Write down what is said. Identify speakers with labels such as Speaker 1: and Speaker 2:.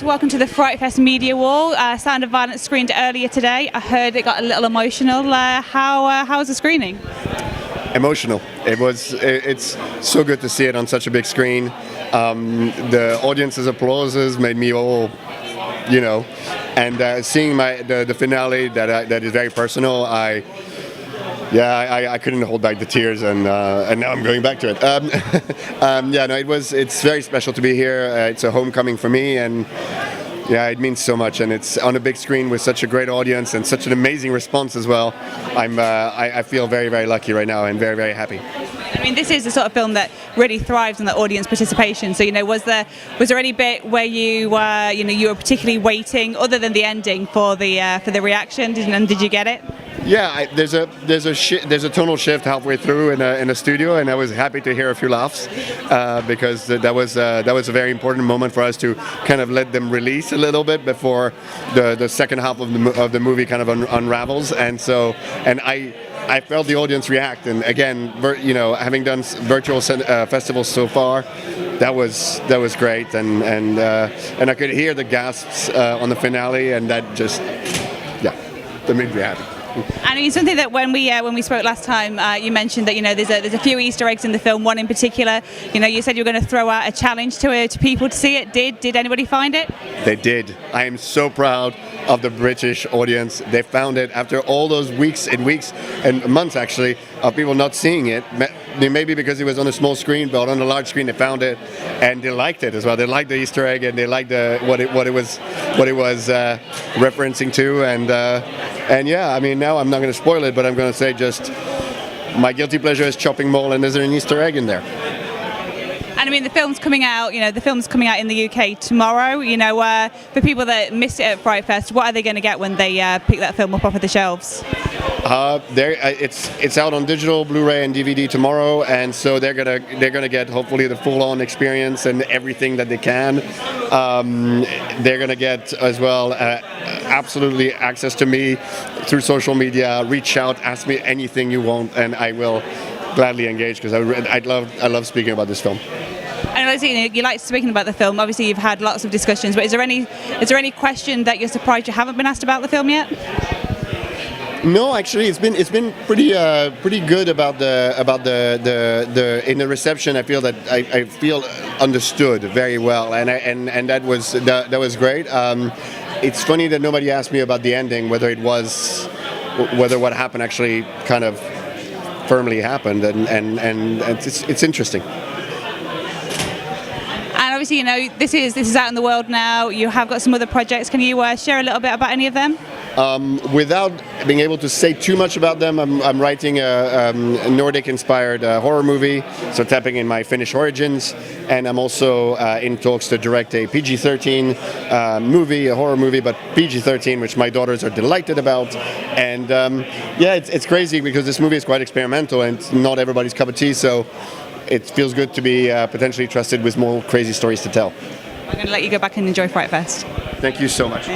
Speaker 1: welcome to the Frightfest Media Wall. Sound of Violence screened earlier today. I heard it got a little emotional. How was the screening?
Speaker 2: Emotional. It's so good to see it on such a big screen. The audience's applauses made me all, and seeing the finale that is very personal. I couldn't hold back the tears, and now I'm going back to it. It's very special to be here. It's a homecoming for me, and it means so much. And it's on a big screen with such a great audience and such an amazing response as well. I feel very, very lucky right now and very, very happy.
Speaker 1: I mean, this is the sort of film that really thrives on the audience participation. So, was there any bit where you were particularly waiting, other than the ending, for the reaction? And did you get it?
Speaker 2: Yeah, there's a tonal shift halfway through in a studio, and I was happy to hear a few laughs because that was a very important moment for us to kind of let them release a little bit before the second half of the movie kind of unravels, and I felt the audience react, and again, having done virtual festivals so far, that was great, and I could hear the gasps on the finale, and that that made me happy.
Speaker 1: And it's something that when we spoke last time, you mentioned that there's a few Easter eggs in the film. One in particular, you said you were going to throw out a challenge to people to see it. Did anybody find it?
Speaker 2: They did. I am so proud of the British audience. They found it after all those weeks and months actually of people not seeing it. Maybe because it was on a small screen, but on a large screen they found it, and they liked it as well. They liked the Easter egg, and they liked what it was referencing to, and yeah. I mean, now I'm not going to spoil it, but I'm going to say just my guilty pleasure is chopping mole, and there's an Easter egg in there.
Speaker 1: And I mean, the film's coming out. The film's coming out in the UK tomorrow. For people that missed it at Frightfest, what are they going to get when they pick that film up off of the shelves? It's out on digital, Blu-ray, and DVD tomorrow, and so they're gonna get hopefully the full-on experience and everything that they can. They're gonna get as well absolutely access to me through social media. Reach out, ask me anything you want, and I will gladly engage because I love speaking about this film. And obviously, you like speaking about the film. Obviously, you've had lots of discussions, but is there any question that you're surprised you haven't been asked about the film yet?
Speaker 2: No, actually, it's been pretty good about the in the reception. I feel that I feel understood very well, and that was great. It's funny that nobody asked me about the ending, whether what happened actually kind of firmly happened, and it's interesting.
Speaker 1: And obviously, this is out in the world now. You have got some other projects. Can you share a little bit about any of them?
Speaker 2: Without being able to say too much about them, I'm writing a Nordic-inspired horror movie, so tapping in my Finnish origins, and I'm also in talks to direct a PG-13 movie, a horror movie, but PG-13, which my daughters are delighted about. And it's crazy because this movie is quite experimental and it's not everybody's cup of tea, so it feels good to be potentially trusted with more crazy stories to tell.
Speaker 1: I'm going to let you go back and enjoy Frightfest.
Speaker 2: Thank you so much.